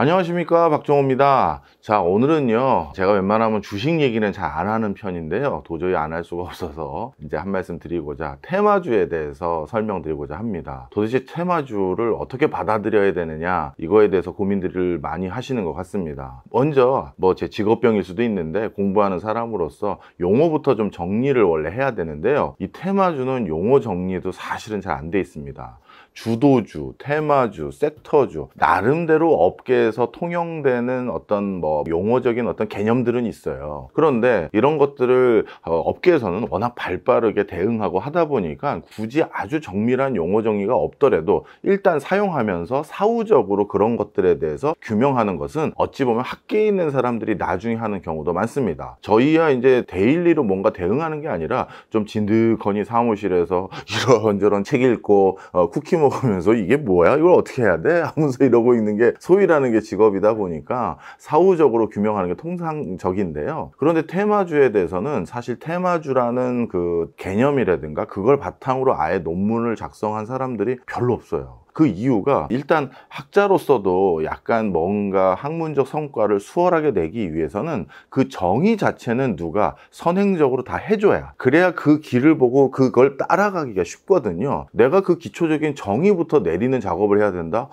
안녕하십니까, 박종호입니다. 자, 오늘은요, 제가 웬만하면 주식 얘기는 잘 안 하는 편인데요, 도저히 안 할 수가 없어서 이제 한 말씀 드리고자 테마주에 대해서 설명드리고자 합니다. 도대체 테마주를 어떻게 받아들여야 되느냐, 이거에 대해서 고민들을 많이 하시는 것 같습니다. 먼저 제 직업병일 수도 있는데, 공부하는 사람으로서 용어부터 좀 정리를 원래 해야 되는데요, 이 테마주는 용어 정리도 사실은 잘 안 돼 있습니다. 주도주, 테마주, 섹터주, 나름대로 업계에서 통용되는 어떤 용어적인 어떤 개념들은 있어요. 그런데 이런 것들을 업계에서는 워낙 발빠르게 대응하고 하다 보니까 굳이 아주 정밀한 용어 정의가 없더라도 일단 사용하면서 사후적으로 그런 것들에 대해서 규명하는 것은 어찌 보면 학계에 있는 사람들이 나중에 하는 경우도 많습니다. 저희야 이제 데일리로 뭔가 대응하는 게 아니라 좀 진득하니 사무실에서 이런저런 책 읽고 쿠키 먹으면서 이게 뭐야? 이걸 어떻게 해야 돼? 하면서 이러고 있는 게 소위라는 게 직업이다 보니까 사후적으로 규명하는 게 통상적인데요. 그런데 테마주에 대해서는 사실 테마주라는 그 개념이라든가 그걸 바탕으로 아예 논문을 작성한 사람들이 별로 없어요. 그 이유가 일단 학자로서도 약간 뭔가 학문적 성과를 수월하게 내기 위해서는 그 정의 자체는 누가 선행적으로 다 해줘야, 그래야 그 길을 보고 그걸 따라가기가 쉽거든요. 내가 그 기초적인 정의부터 내리는 작업을 해야 된다?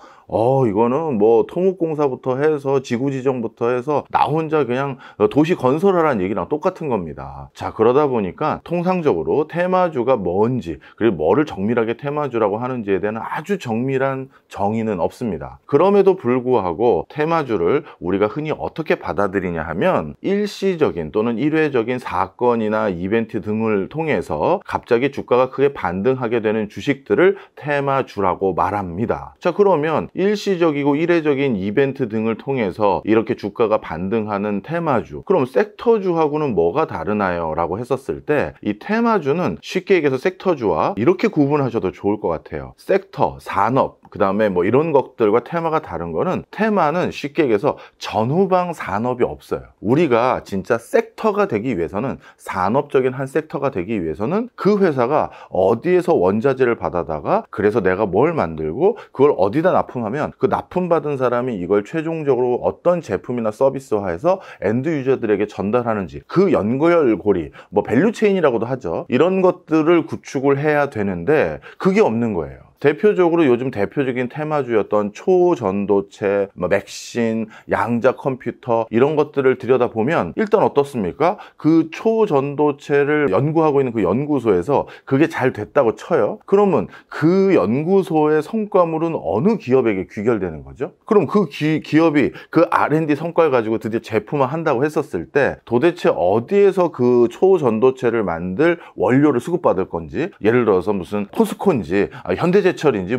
이거는 토목공사부터 해서 지구지정부터 해서 나 혼자 그냥 도시 건설하라는 얘기랑 똑같은 겁니다. 자, 그러다 보니까 통상적으로 테마주가 뭔지, 그리고 뭐를 정밀하게 테마주라고 하는지에 대한 아주 정밀한 정의는 없습니다. 그럼에도 불구하고 테마주를 우리가 흔히 어떻게 받아들이냐 하면, 일시적인 또는 일회적인 사건이나 이벤트 등을 통해서 갑자기 주가가 크게 반등하게 되는 주식들을 테마주라고 말합니다. 자, 그러면 일시적이고 일회적인 이벤트 등을 통해서 이렇게 주가가 반등하는 테마주, 그럼 섹터주하고는 뭐가 다르나요? 라고 했었을 때, 이 테마주는 쉽게 얘기해서 섹터주와 이렇게 구분하셔도 좋을 것 같아요. 섹터, 산업, 그 다음에 이런 것들과 테마가 다른 거는, 테마는 쉽게 얘기해서 전후방 산업이 없어요. 우리가 진짜 섹터가 되기 위해서는, 산업적인 한 섹터가 되기 위해서는 그 회사가 어디에서 원자재를 받아다가 그래서 내가 뭘 만들고 그걸 어디다 납품하면 그 납품받은 사람이 이걸 최종적으로 어떤 제품이나 서비스화해서 엔드 유저들에게 전달하는지, 그 연결고리, 밸류체인이라고도 하죠. 이런 것들을 구축을 해야 되는데 그게 없는 거예요. 대표적으로 요즘 대표적인 테마주였던 초전도체, 맥신, 양자 컴퓨터, 이런 것들을 들여다보면 일단 어떻습니까? 그 초전도체를 연구하고 있는 그 연구소에서 그게 잘 됐다고 쳐요. 그러면 그 연구소의 성과물은 어느 기업에게 귀결되는 거죠? 그럼 그 기업이 그 R&D 성과를 가지고 드디어 제품화 한다고 했었을 때, 도대체 어디에서 그 초전도체를 만들 원료를 수급받을 건지, 예를 들어서 무슨 포스코인지 현대제철인지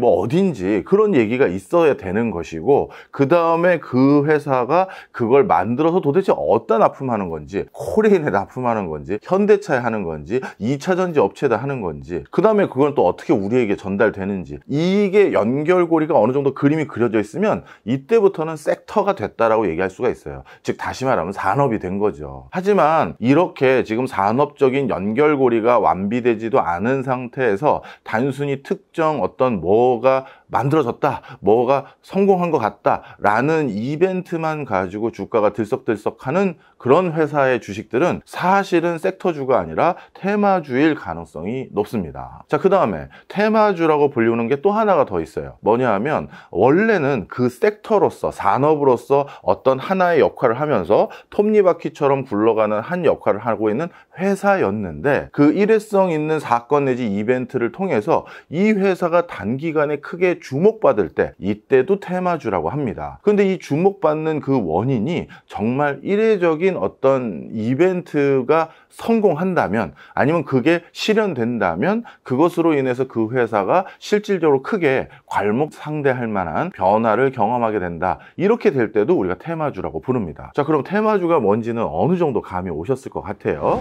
어딘지 그런 얘기가 있어야 되는 것이고, 그 다음에 그 회사가 그걸 만들어서 도대체 어디다 납품하는 건지, 코레인에 납품하는 건지, 현대차에 하는 건지, 2차전지 업체에다 하는 건지, 그 다음에 그건 또 어떻게 우리에게 전달되는지, 이게 연결고리가 어느 정도 그림이 그려져 있으면 이때부터는 섹터가 됐다라고 얘기할 수가 있어요. 즉 다시 말하면 산업이 된 거죠. 하지만 이렇게 지금 산업적인 연결고리가 완비되지도 않은 상태에서 단순히 특정 어떤 뭐가 만들어졌다, 뭐가 성공한 것 같다 라는 이벤트만 가지고 주가가 들썩들썩하는 그런 회사의 주식들은 사실은 섹터주가 아니라 테마주일 가능성이 높습니다. 자, 그 다음에 테마주라고 불리우는 게 또 하나가 더 있어요. 뭐냐 하면, 원래는 그 섹터로서, 산업으로서 어떤 하나의 역할을 하면서 톱니바퀴처럼 굴러가는 한 역할을 하고 있는 회사였는데, 그 일회성 있는 사건 내지 이벤트를 통해서 이 회사가 단기간에 크게 주목받을 때, 이때도 테마주라고 합니다. 근데 이 주목받는 그 원인이 정말 일회적인 어떤 이벤트가 성공한다면, 아니면 그게 실현된다면, 그것으로 인해서 그 회사가 실질적으로 크게 괄목상대할 만한 변화를 경험하게 된다. 이렇게 될 때도 우리가 테마주라고 부릅니다. 자, 그럼 테마주가 뭔지는 어느 정도 감이 오셨을 것 같아요.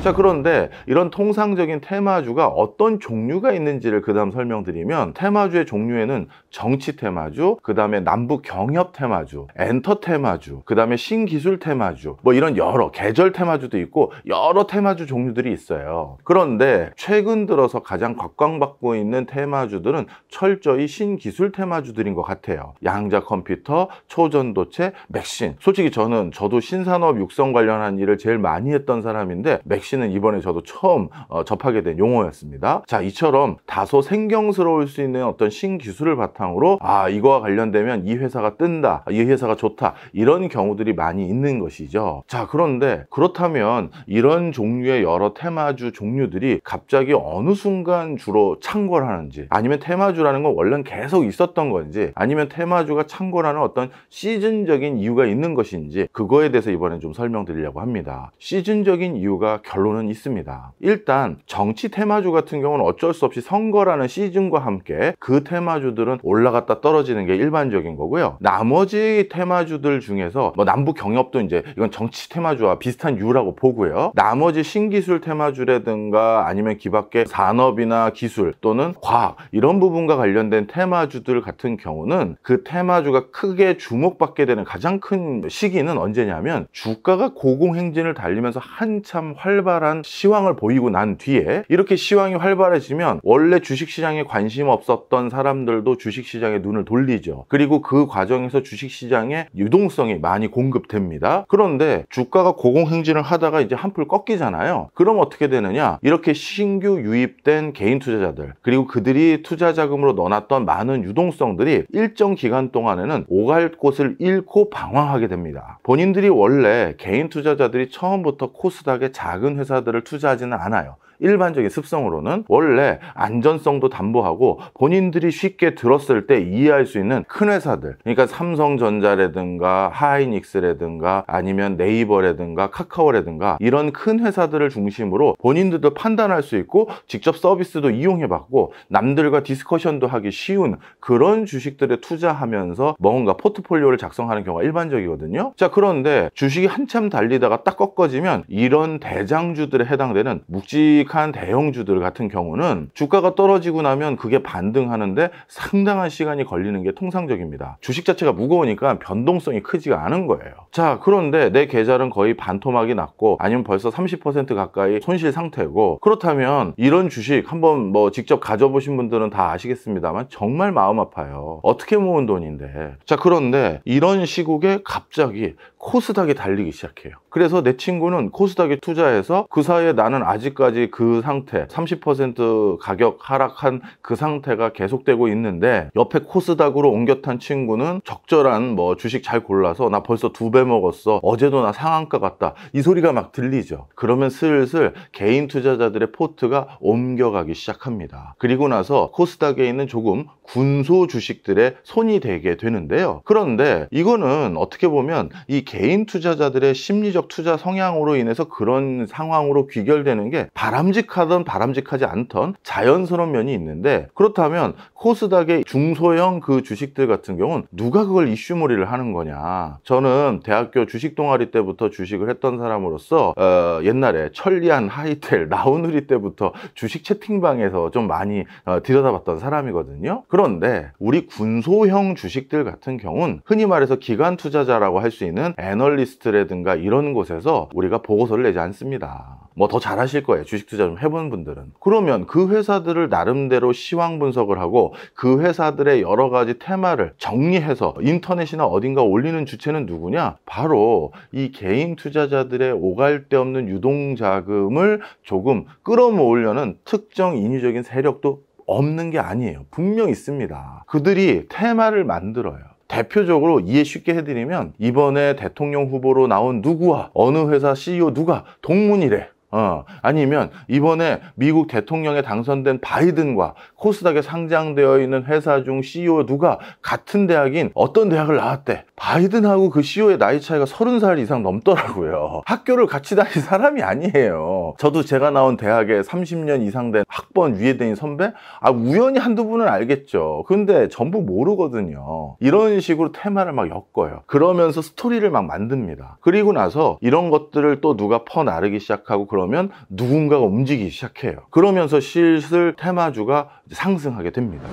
자, 그런데 이런 통상적인 테마주가 어떤 종류가 있는지를 그 다음 설명드리면, 테마주의 종류에는 정치 테마주, 그 다음에 남북 경협 테마주, 엔터 테마주, 그 다음에 신기술 테마주, 뭐 이런 여러 계절 테마주도 있고 여러 테마주 종류들이 있어요. 그런데 최근 들어서 가장 각광받고 있는 테마주들은 철저히 신기술 테마주들인 것 같아요. 양자 컴퓨터, 초전도체, 맥신. 솔직히 저도 신산업 육성 관련한 일을 제일 많이 했던 사람인데, 맥신은 이번에 저도 처음 접하게 된 용어였습니다. 자, 이처럼 다소 생경스러울 수 있는 어떤 신기술을 바탕으로 이거와 관련되면 이 회사가 뜬다, 이 회사가 좋다, 이런 경우들이 많이 있는 것이죠. 자, 그런데 그렇다면 이런 종류의 여러 테마주 종류들이 갑자기 어느 순간 주로 창궐 하는지, 아니면 테마주라는 건 원래는 계속 있었던 건지, 아니면 테마주가 창궐하는 어떤 시즌적인 이유가 있는 것인지, 그거에 대해서 이번에 좀 설명드리려고 합니다. 시즌적인 이유가 결론은 있습니다. 일단 정치 테마주 같은 경우는 어쩔 수 없이 선거라는 시즌과 함께 그 테마주들은 올라갔다 떨어지는 게 일반적인 거고요. 나머지 테마주들 중에서 뭐 남북 경협도 이제 이건 정치 테마주와 비슷한 이유라고 보고요. 나머지 신기술 테마주라든가 아니면 기밖에 산업이나 기술 또는 과학 이런 부분과 관련된 테마주들 같은 경우는 그 테마주가 크게 주목받게 되는 가장 큰 시기는 언제냐면, 주가가 고공행진을 달리면서 한참 활발한 시황을 보이고 난 뒤에, 이렇게 시황이 활발해지면 원래 주식시장에 관심 없었던 사람들도 주식시장에 눈을 돌리죠. 그리고 그 과정에서 주식시장에 유동성이 많이 공급됩니다. 그런데 주가가 고공행진을 하다가 이제 한풀 꺾이잖아요. 그럼 어떻게 되느냐, 이렇게 신규 유입된 개인 투자자들, 그리고 그들이 투자 자금으로 넣어놨던 많은 유동성들이 일정 기간 동안에는 오갈 곳을 잃고 방황하게 됩니다. 본인들이 원래 개인 투자자들이 처음부터 코스닥의 작은 회사들을 투자하지는 않아요. 일반적인 습성으로는 원래 안전성도 담보하고 본인들이 쉽게 들었을 때 이해할 수 있는 큰 회사들, 그러니까 삼성전자라든가 하이닉스라든가 아니면 네이버라든가 카카오라든가 이런 큰 회사들을 중심으로 본인들도 판단할 수 있고 직접 서비스도 이용해봤고 남들과 디스커션도 하기 쉬운 그런 주식들에 투자하면서 뭔가 포트폴리오를 작성하는 경우가 일반적이거든요. 자, 그런데 주식이 한참 달리다가 딱 꺾어지면 이런 대장주들에 해당되는 묵직한 대형주들 같은 경우는 주가가 떨어지고 나면 그게 반등하는데 상당한 시간이 걸리는 게 통상적입니다. 주식 자체가 무거우니까 변동성이 크지가 않은 거예요. 자, 그런데 내 계좌는 거의 반토막이 났고 아니면 벌써 30% 가까이 손실 상태고, 그렇다면 이런 주식 한번 뭐 직접 가져보신 분들은 다 아시겠습니다만 정말 마음 아파요. 어떻게 모은 돈인데. 자, 그런데 이런 시국에 갑자기 코스닥이 달리기 시작해요. 그래서 내 친구는 코스닥에 투자해서 그 사이에 나는 아직까지 그 상태 30% 가격 하락한 그 상태가 계속되고 있는데, 옆에 코스닥으로 옮겨탄 친구는 적절한 뭐 주식 잘 골라서 나 벌써 2배 먹었어, 어제도 나 상한가 갔다, 이 소리가 막 들리죠. 그러면 슬슬 개인 투자자들의 포트가 옮겨가기 시작합니다. 그리고 나서 코스닥에 있는 조금 군소 주식들의 손이 되게 되는데요. 그런데 이거는 어떻게 보면 이 개인 투자자들의 심리적 투자 성향으로 인해서 그런 상황으로 귀결되는 게 바람직하든 바람직하지 않던 자연스러운 면이 있는데, 그렇다면 코스닥의 중소형 그 주식들 같은 경우는 누가 그걸 이슈몰이를 하는 거냐. 저는 대학교 주식 동아리 때부터 주식을 했던 사람으로서 옛날에 천리안, 하이텔, 나우누리 때부터 주식 채팅방에서 좀 많이 들여다봤던 사람이거든요. 그런데 우리 군소형 주식들 같은 경우는 흔히 말해서 기관 투자자라고 할 수 있는 애널리스트라든가 이런 곳에서 우리가 보고서를 내지 않습니다. 뭐 더 잘하실 거예요, 주식 투자 좀 해본 분들은. 그러면 그 회사들을 나름대로 시황 분석을 하고 그 회사들의 여러 가지 테마를 정리해서 인터넷이나 어딘가 올리는 주체는 누구냐? 바로 이 개인 투자자들의 오갈 데 없는 유동자금을 조금 끌어모으려는 특정 인위적인 세력도 없는 게 아니에요. 분명 있습니다. 그들이 테마를 만들어요. 대표적으로 이해 쉽게 해드리면, 이번에 대통령 후보로 나온 누구와 어느 회사 CEO 누가 동문이래. 아니면 이번에 미국 대통령에 당선된 바이든과 코스닥에 상장되어 있는 회사 중 CEO 누가 같은 대학인 어떤 대학을 나왔대. 바이든하고 그 CEO의 나이 차이가 30살 이상 넘더라고요. 학교를 같이 다닌 사람이 아니에요. 저도 제가 나온 대학에 30년 이상 된 학번 위에 된 선배? 우연히 한두 분은 알겠죠. 근데 전부 모르거든요. 이런 식으로 테마를 막 엮어요. 그러면서 스토리를 막 만듭니다. 그리고 나서 이런 것들을 또 누가 퍼나르기 시작하고, 그런 그러면 누군가가 움직이기 시작해요. 그러면서 슬슬 테마주가 상승하게 됩니다.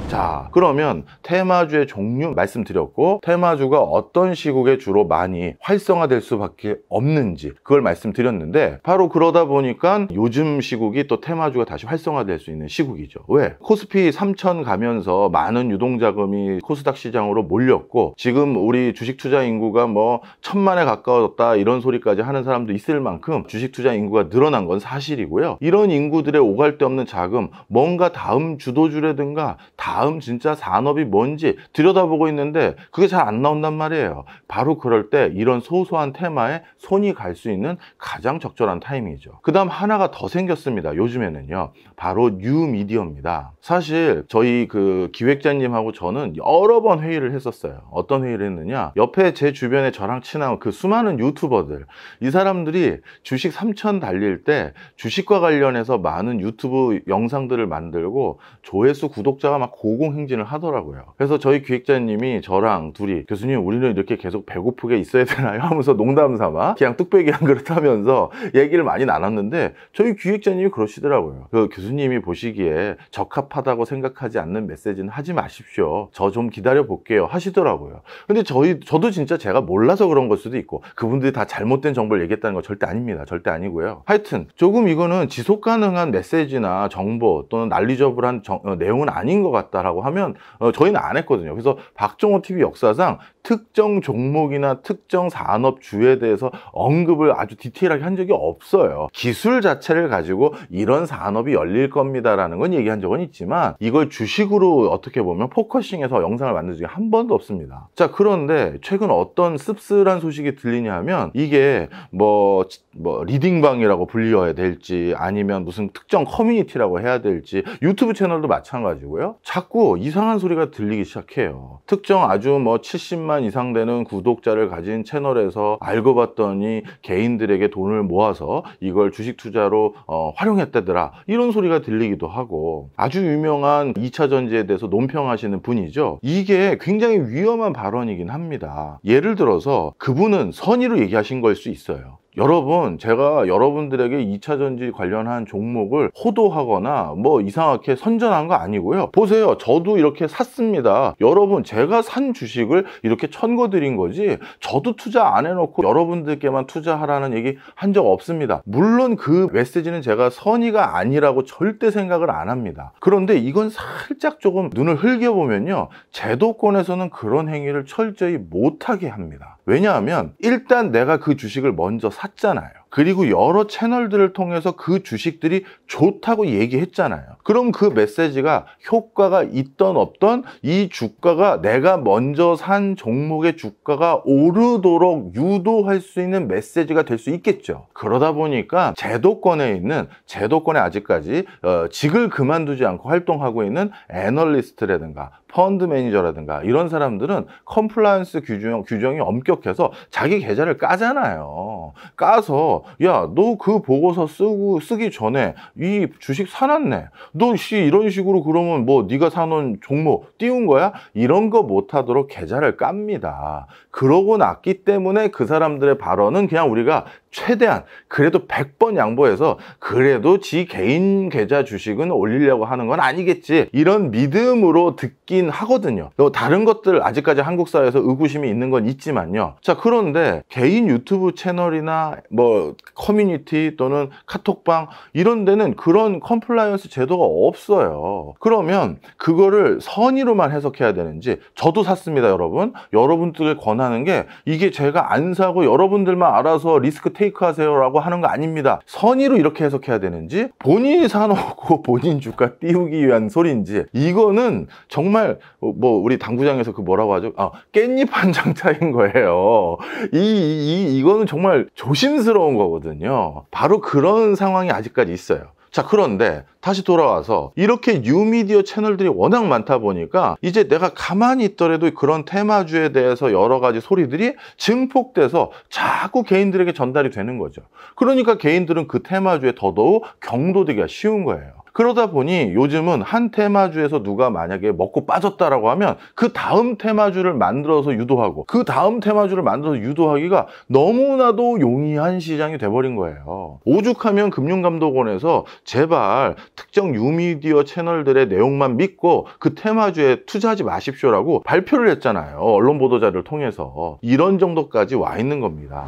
자, 그러면 테마주의 종류 말씀드렸고, 테마주가 어떤 시국에 주로 많이 활성화될 수밖에 없는지 그걸 말씀드렸는데, 바로 그러다 보니까 요즘 시국이 또 테마주가 다시 활성화될 수 있는 시국이죠. 왜? 코스피 3000 가면서 많은 유동자금이 코스닥 시장으로 몰렸고, 지금 우리 주식 투자 인구가 뭐 1000만에 가까워졌다 이런 소리까지 하는 사람도 있을 만큼 주식 투자 인구가 늘어난 건 사실이고요. 이런 인구들의 오갈 데 없는 자금, 뭔가 다음 주도주라든가 다음 진짜 산업이 뭔지 들여다보고 있는데 그게 잘 안 나온단 말이에요. 바로 그럴 때 이런 소소한 테마에 손이 갈 수 있는 가장 적절한 타이밍이죠. 그 다음 하나가 더 생겼습니다. 요즘에는요, 바로 뉴미디어입니다. 사실 저희 그 기획자님하고 저는 여러 번 회의를 했었어요. 어떤 회의를 했느냐, 옆에 제 주변에 저랑 친한 그 수많은 유튜버들, 이 사람들이 주식 3000 달릴 때 주식과 관련해서 많은 유튜브 영상들을 만들고 조회수 구독자가 막 고공행진을 하더라고요. 그래서 저희 기획자님이 저랑 둘이, 교수님 우리는 이렇게 계속 배고프게 있어야 되나요? 하면서 농담 삼아 그냥 뚝배기 한 그릇 하면서 얘기를 많이 나눴는데, 저희 기획자님이 그러시더라고요. 그 교수님이 보시기에 적합하다고 생각하지 않는 메시지는 하지 마십시오. 저 좀 기다려 볼게요 하시더라고요. 근데 저도 진짜 제가 몰라서 그런 걸 수도 있고, 그분들이 다 잘못된 정보를 얘기했다는 거 절대 아닙니다. 절대 아니고요. 하여튼 조금 이거는 지속 가능한 메시지나 정보 또는 난리저블한 내용은 아닌 것 같다라고 하면 저희는 안 했거든요. 그래서 박정호TV 역사상 특정 종목이나 특정 산업주에 대해서 언급을 아주 디테일하게 한 적이 없어요. 기술 자체를 가지고 이런 산업이 열릴 겁니다라는 건 얘기한 적은 있지만, 이걸 주식으로 어떻게 보면 포커싱해서 영상을 만든 적이 한 번도 없습니다. 자, 그런데 최근 어떤 씁쓸한 소식이 들리냐 하면, 이게 뭐 리딩방이라고 불려야 될지 아니면 무슨 특정 커뮤니티라고 해야 될지, 유튜브 채널도 마찬가지고요, 자꾸 이상한 소리가 들리기 시작해요. 특정 아주 뭐 70만 이상 되는 구독자를 가진 채널에서 알고 봤더니 개인들에게 돈을 모아서 이걸 주식 투자로 활용했다더라, 이런 소리가 들리기도 하고, 아주 유명한 2차 전지에 대해서 논평하시는 분이죠. 이게 굉장히 위험한 발언이긴 합니다. 예를 들어서 그분은 선의로 얘기하신 걸 수 있어요. 여러분, 제가 여러분들에게 2차 전지 관련한 종목을 호도하거나 뭐 이상하게 선전한 거 아니고요. 보세요, 저도 이렇게 샀습니다. 여러분, 제가 산 주식을 이렇게 천거드린 거지, 저도 투자 안 해놓고 여러분들께만 투자하라는 얘기 한 적 없습니다. 물론 그 메시지는 제가 선의가 아니라고 절대 생각을 안 합니다. 그런데 이건 살짝 조금 눈을 흘겨보면요, 제도권에서는 그런 행위를 철저히 못하게 합니다. 왜냐하면 일단 내가 그 주식을 먼저 샀잖아요. 그리고 여러 채널들을 통해서 그 주식들이 좋다고 얘기했잖아요. 그럼 그 메시지가 효과가 있던 없던 이 주가가, 내가 먼저 산 종목의 주가가 오르도록 유도할 수 있는 메시지가 될 수 있겠죠. 그러다 보니까 제도권에 아직까지 직을 그만두지 않고 활동하고 있는 애널리스트라든가 펀드 매니저라든가 이런 사람들은 컴플라이언스 규정이 엄격해서 자기 계좌를 까잖아요. 까서, 야, 너 그 보고서 쓰기 전에 이 주식 사놨네, 너 이런 식으로 그러면 뭐 네가 사놓은 종목 띄운 거야? 이런 거 못하도록 계좌를 깝니다. 그러고 났기 때문에 그 사람들의 발언은 그냥 우리가 최대한 그래도 100번 양보해서 그래도 지 개인 계좌 주식은 올리려고 하는 건 아니겠지, 이런 믿음으로 듣긴 하거든요. 다른 것들 아직까지 한국 사회에서 의구심이 있는 건 있지만요. 자, 그런데 개인 유튜브 채널이나 뭐 커뮤니티 또는 카톡방 이런 데는 그런 컴플라이언스 제도가 없어요. 그러면 그거를 선의로만 해석해야 되는지, 저도 샀습니다 여러분, 여러분들에게 권하는 게 이게 제가 안 사고 여러분들만 알아서 리스크 테이크 하세요 라고 하는 거 아닙니다. 선의로 이렇게 해석해야 되는지, 본인이 사놓고 본인 주가 띄우기 위한 소리인지, 이거는 정말 뭐 우리 당구장에서 그 뭐라고 하죠? 깻잎 한 장 차이인 거예요. 이거는 정말 조심스러운 거거든요. 바로 그런 상황이 아직까지 있어요. 자, 그런데 다시 돌아와서 이렇게 뉴미디어 채널들이 워낙 많다 보니까 이제 내가 가만히 있더라도 그런 테마주에 대해서 여러 가지 소리들이 증폭돼서 자꾸 개인들에게 전달이 되는 거죠. 그러니까 개인들은 그 테마주에 더더욱 경도되기가 쉬운 거예요. 그러다 보니 요즘은 한 테마주에서 누가 만약에 먹고 빠졌다라고 하면 그 다음 테마주를 만들어서 유도하고 그 다음 테마주를 만들어서 유도하기가 너무나도 용이한 시장이 돼버린 거예요. 오죽하면 금융감독원에서 제발 특정 뉴미디어 채널들의 내용만 믿고 그 테마주에 투자하지 마십시오라고 발표를 했잖아요. 언론 보도자를 통해서. 이런 정도까지 와 있는 겁니다.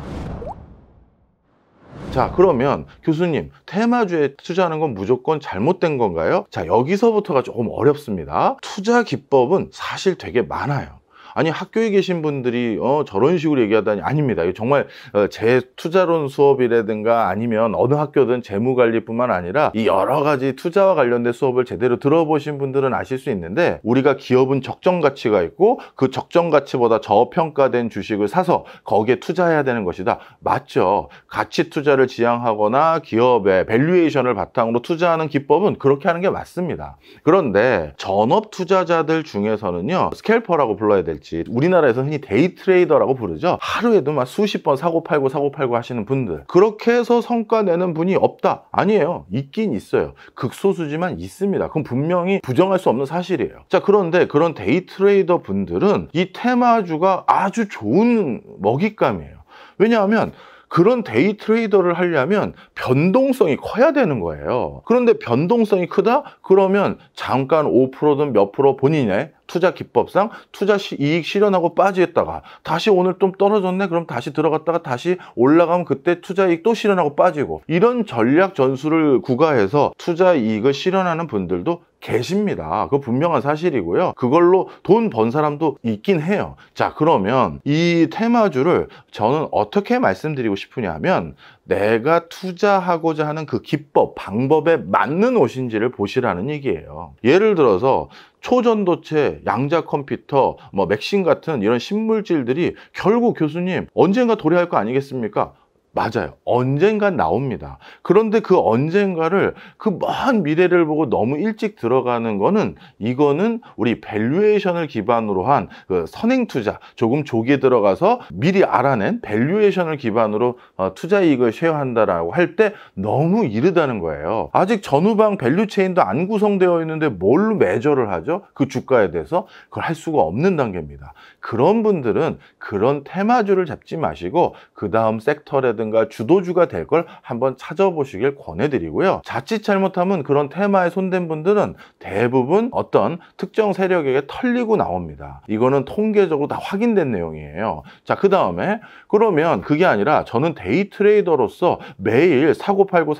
자, 그러면 교수님, 테마주에 투자하는 건 무조건 잘못된 건가요? 자, 여기서부터가 조금 어렵습니다. 투자 기법은 사실 되게 많아요. 아니, 학교에 계신 분들이 저런 식으로 얘기하다니. 아닙니다. 이거 정말 제 투자론 수업이라든가 아니면 어느 학교든 재무관리뿐만 아니라 이 여러 가지 투자와 관련된 수업을 제대로 들어보신 분들은 아실 수 있는데, 우리가 기업은 적정 가치가 있고 그 적정 가치보다 저평가된 주식을 사서 거기에 투자해야 되는 것이다. 맞죠. 가치 투자를 지향하거나 기업의 밸류에이션을 바탕으로 투자하는 기법은 그렇게 하는 게 맞습니다. 그런데 전업 투자자들 중에서는요, 스캘퍼라고 불러야 될지, 우리나라에서 흔히 데이 트레이더라고 부르죠. 하루에도 막 수십 번 사고 팔고 하시는 분들, 그렇게 해서 성과 내는 분이 없다? 아니에요. 있긴 있어요. 극소수지만 있습니다. 그건 분명히 부정할 수 없는 사실이에요. 자, 그런데 그런 데이 트레이더 분들은 이 테마주가 아주 좋은 먹잇감이에요. 왜냐하면 그런 데이 트레이더를 하려면 변동성이 커야 되는 거예요. 그런데 변동성이 크다? 그러면 잠깐 5%든 몇 프로 본인의 투자 기법상 투자 이익 실현하고 빠지겠다가 다시 오늘 좀 떨어졌네? 그럼 다시 들어갔다가 다시 올라가면 그때 투자 이익 또 실현하고 빠지고, 이런 전략 전술을 구가해서 투자 이익을 실현하는 분들도 계십니다. 그거 분명한 사실이고요. 그걸로 돈 번 사람도 있긴 해요. 자, 그러면 이 테마주를 저는 어떻게 말씀드리고 싶으냐 하면, 내가 투자하고자 하는 그 기법, 방법에 맞는 옷인지를 보시라는 얘기예요. 예를 들어서 초전도체, 양자 컴퓨터, 맥신 같은 이런 신물질들이 결국 교수님 언젠가 도래할 거 아니겠습니까? 맞아요. 언젠간 나옵니다. 그런데 그 언젠가를, 그 먼 미래를 보고 너무 일찍 들어가는 거는, 이거는 우리 밸류에이션을 기반으로 한 그 선행 투자, 조금 조기에 들어가서 미리 알아낸 밸류에이션을 기반으로 투자 이익을 쉐어한다라고 할 때 너무 이르다는 거예요. 아직 전후방 밸류 체인도 안 구성되어 있는데 뭘로 매저를 하죠? 그 주가에 대해서 그걸 할 수가 없는 단계입니다. 그런 분들은 그런 테마주를 잡지 마시고 그 다음 섹터라든가 주도주가 될 걸 한번 찾아보시길 권해드리고요. 자칫 잘못하면 그런 테마에 손댄 분들은 대부분 어떤 특정 세력에게 털리고 나옵니다. 이거는 통계적으로 다 확인된 내용이에요. 자, 그 다음에 그러면 그게 아니라 저는 데이 트레이더로서 매일 사고 팔고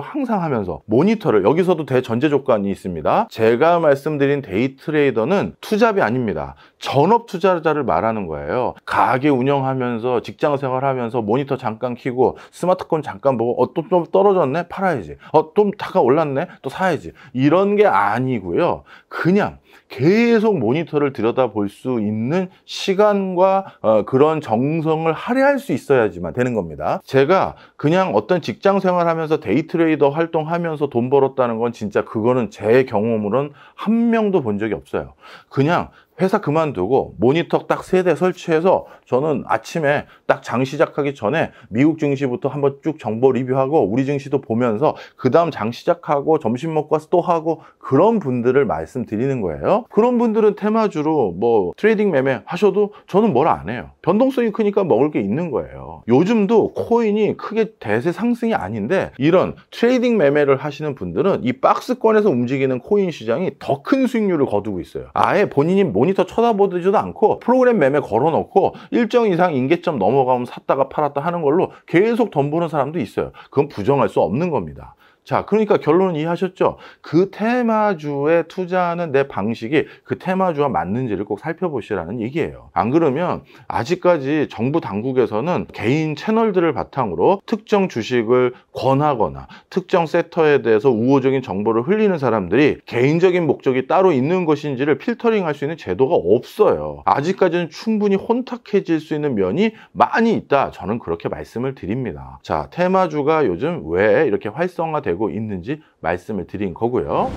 항상 하면서 모니터를, 여기서도 대전제 조건이 있습니다. 제가 말씀드린 데이 트레이더는 투잡이 아닙니다. 전업 투자자를 말하는 거예요. 가게 운영하면서 직장 생활하면서 모니터 잠깐 켜고 스마트폰 잠깐 보고 또 좀 떨어졌네? 팔아야지. 좀 잠깐 올랐네? 또 사야지. 이런 게 아니고요. 그냥 계속 모니터를 들여다볼 수 있는 시간과 그런 정성을 할애할 수 있어야지만 되는 겁니다. 제가 그냥 어떤 직장 생활하면서 데이 트레이더 활동하면서 돈 벌었다는 건 진짜 그거는 제 경험으로는 한 명도 본 적이 없어요. 그냥 회사 그만두고 모니터 딱 3대 설치해서 저는 아침에 딱 장 시작하기 전에 미국 증시부터 한번 쭉 정보 리뷰하고 우리 증시도 보면서 그 다음 장 시작하고 점심 먹고 와서 또 하고, 그런 분들을 말씀드리는 거예요. 그런 분들은 테마주로 트레이딩 매매 하셔도 저는 뭘 안 해요. 변동성이 크니까 먹을 게 있는 거예요. 요즘도 코인이 크게 대세 상승이 아닌데 이런 트레이딩 매매를 하시는 분들은 이 박스권에서 움직이는 코인 시장이 더 큰 수익률을 거두고 있어요. 아예 본인이 모니터 쳐다보지도 않고 프로그램 매매 걸어놓고 일정 이상 임계점 넘어가면 샀다가 팔았다 하는 걸로 계속 돈 버는 사람도 있어요. 그건 부정할 수 없는 겁니다. 자, 그러니까 결론은 이해하셨죠? 그 테마주에 투자하는 내 방식이 그 테마주와 맞는지를 꼭 살펴보시라는 얘기예요. 안 그러면 아직까지 정부 당국에서는 개인 채널들을 바탕으로 특정 주식을 권하거나 특정 섹터에 대해서 우호적인 정보를 흘리는 사람들이 개인적인 목적이 따로 있는 것인지를 필터링할 수 있는 제도가 없어요. 아직까지는 충분히 혼탁해질 수 있는 면이 많이 있다. 저는 그렇게 말씀을 드립니다. 자, 테마주가 요즘 왜 이렇게 활성화되고 있는지 말씀을 드린 거고요.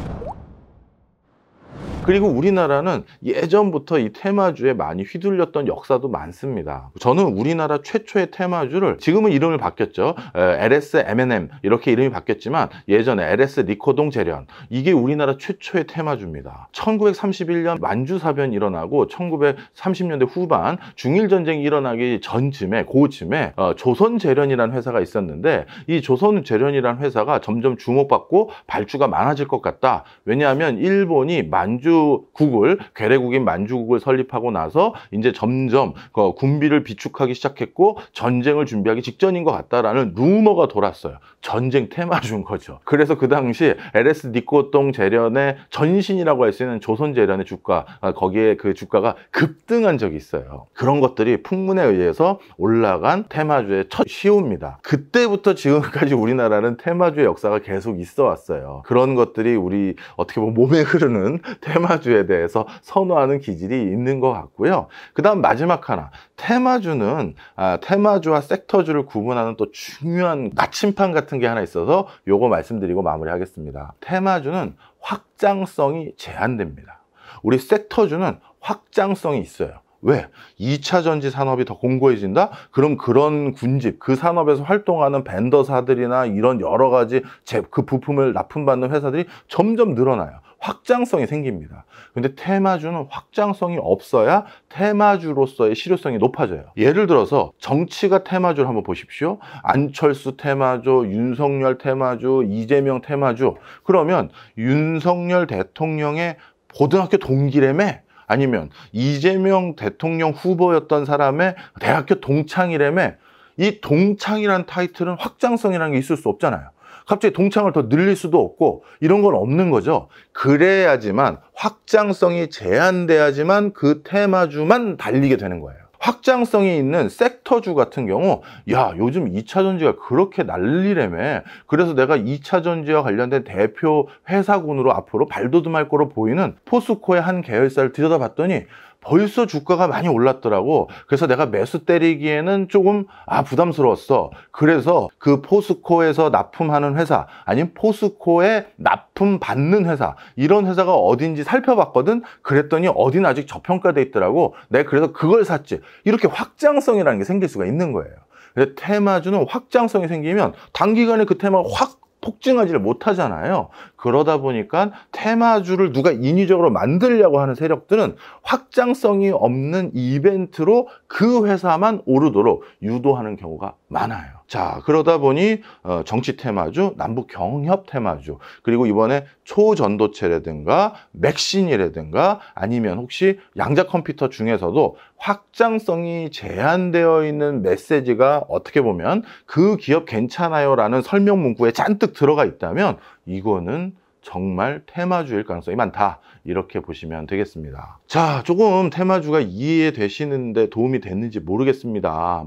그리고 우리나라는 예전부터 이 테마주에 많이 휘둘렸던 역사도 많습니다. 저는 우리나라 최초의 테마주를, 지금은 이름을 바뀌었죠. LS M&M 이렇게 이름이 바뀌었지만 예전에 LS 리코동 재련, 이게 우리나라 최초의 테마주입니다. 1931년 만주사변이 일어나고 1930년대 후반 중일전쟁이 일어나기 전쯤에, 고쯤에 조선재련이라는 회사가 있었는데, 이 조선재련이라는 회사가 점점 주목받고 발주가 많아질 것 같다. 왜냐하면 일본이 만주국을, 괴뢰국인 만주국을 설립하고 나서 이제 점점 군비를 비축하기 시작했고 전쟁을 준비하기 직전인 것 같다라는 루머가 돌았어요. 전쟁 테마주인 거죠. 그래서 그 당시 LS 리코동 재련의 전신이라고 할 수 있는 조선재련의 주가, 거기에 그 주가가 급등한 적이 있어요. 그런 것들이 풍문에 의해서 올라간 테마주의 첫 시호입니다. 그때부터 지금까지 우리나라는 테마주의 역사가 계속 있어 왔어요. 그런 것들이 우리 어떻게 보면 몸에 흐르는 테마주에 대해서 선호하는 기질이 있는 것 같고요. 그 다음 마지막 하나, 테마주는 테마주와 섹터주를 구분하는 또 중요한 나침판 같은 게 하나 있어서 요거 말씀드리고 마무리하겠습니다. 테마주는 확장성이 제한됩니다. 우리 섹터주는 확장성이 있어요. 왜? 2차 전지 산업이 더 공고해진다? 그럼 그런 군집, 그 산업에서 활동하는 벤더사들이나 이런 여러 가지 그 부품을 납품받는 회사들이 점점 늘어나요. 확장성이 생깁니다. 근데 테마주는 확장성이 없어야 테마주로서의 실효성이 높아져요. 예를 들어서 정치가 테마주를 한번 보십시오. 안철수 테마주, 윤석열 테마주, 이재명 테마주. 그러면 윤석열 대통령의 고등학교 동기라며, 아니면 이재명 대통령 후보였던 사람의 대학교 동창이라며, 이 동창이라는 타이틀은 확장성이라는 게 있을 수 없잖아요. 갑자기 동창을 더 늘릴 수도 없고 이런 건 없는 거죠. 그래야지만, 확장성이 제한돼야지만 그 테마주만 달리게 되는 거예요. 확장성이 있는 섹터주 같은 경우, 야, 요즘 2차 전지가 그렇게 난리라며, 그래서 내가 2차 전지와 관련된 대표 회사군으로 앞으로 발돋움할 거로 보이는 포스코의 한 계열사를 들여다봤더니 벌써 주가가 많이 올랐더라고. 그래서 내가 매수 때리기에는 조금 부담스러웠어. 그래서 그 포스코에서 납품하는 회사, 아니면 포스코에 납품 받는 회사, 이런 회사가 어딘지 살펴봤거든. 그랬더니 어딘 아직 저평가돼 있더라고. 내가 그래서 그걸 샀지. 이렇게 확장성이라는 게 생길 수가 있는 거예요. 근데 테마주는 확장성이 생기면 단기간에 그 테마가 확 폭증하지를 못하잖아요. 그러다 보니까 테마주를 누가 인위적으로 만들려고 하는 세력들은 확장성이 없는 이벤트로 그 회사만 오르도록 유도하는 경우가 많아요. 자, 그러다 보니 정치 테마주, 남북 경협 테마주, 그리고 이번에 초전도체라든가 맥신이라든가, 아니면 혹시 양자 컴퓨터 중에서도 확장성이 제한되어 있는 메시지가 어떻게 보면 그 기업 괜찮아요 라는 설명 문구에 잔뜩 들어가 있다면 이거는 정말 테마주일 가능성이 많다, 이렇게 보시면 되겠습니다. 자, 조금 테마주가 이해되시는데 도움이 됐는지 모르겠습니다.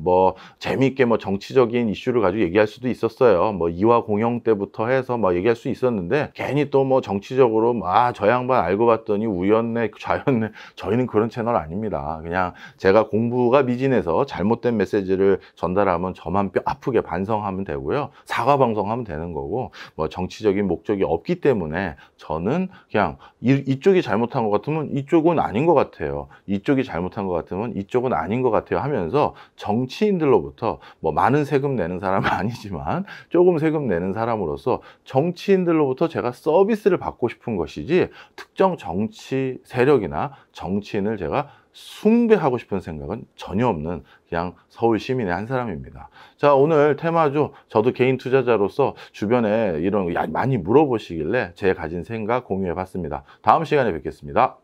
재미있게 정치적인 이슈를 가지고 얘기할 수도 있었어요. 이화 공영 때부터 해서 얘기할 수 있었는데, 괜히 또 정치적으로 저 양반 알고 봤더니 우였네 좌였네, 저희는 그런 채널 아닙니다. 그냥 제가 공부가 미진해서 잘못된 메시지를 전달하면 저만 뼈 아프게 반성하면 되고요, 사과 방송하면 되는 거고, 정치적인 목적이 없기 때문에 저는 그냥 이쪽이 잘못한 것 같으면 이쪽은 아닌 것 같아요, 이쪽이 잘못한 것 같으면 이쪽은 아닌 것 같아요 하면서, 정치인들로부터 많은 세금 내는 사람은 아니지만 조금 세금 내는 사람으로서 정치인들로부터 제가 서비스를 받고 싶은 것이지, 특정 정치 세력이나 정치인을 제가 숭배하고 싶은 생각은 전혀 없는 그냥 서울 시민의 한 사람입니다. 자, 오늘 테마주, 저도 개인 투자자로서 주변에 이런 거 많이 물어보시길래 제 가진 생각 공유해 봤습니다. 다음 시간에 뵙겠습니다.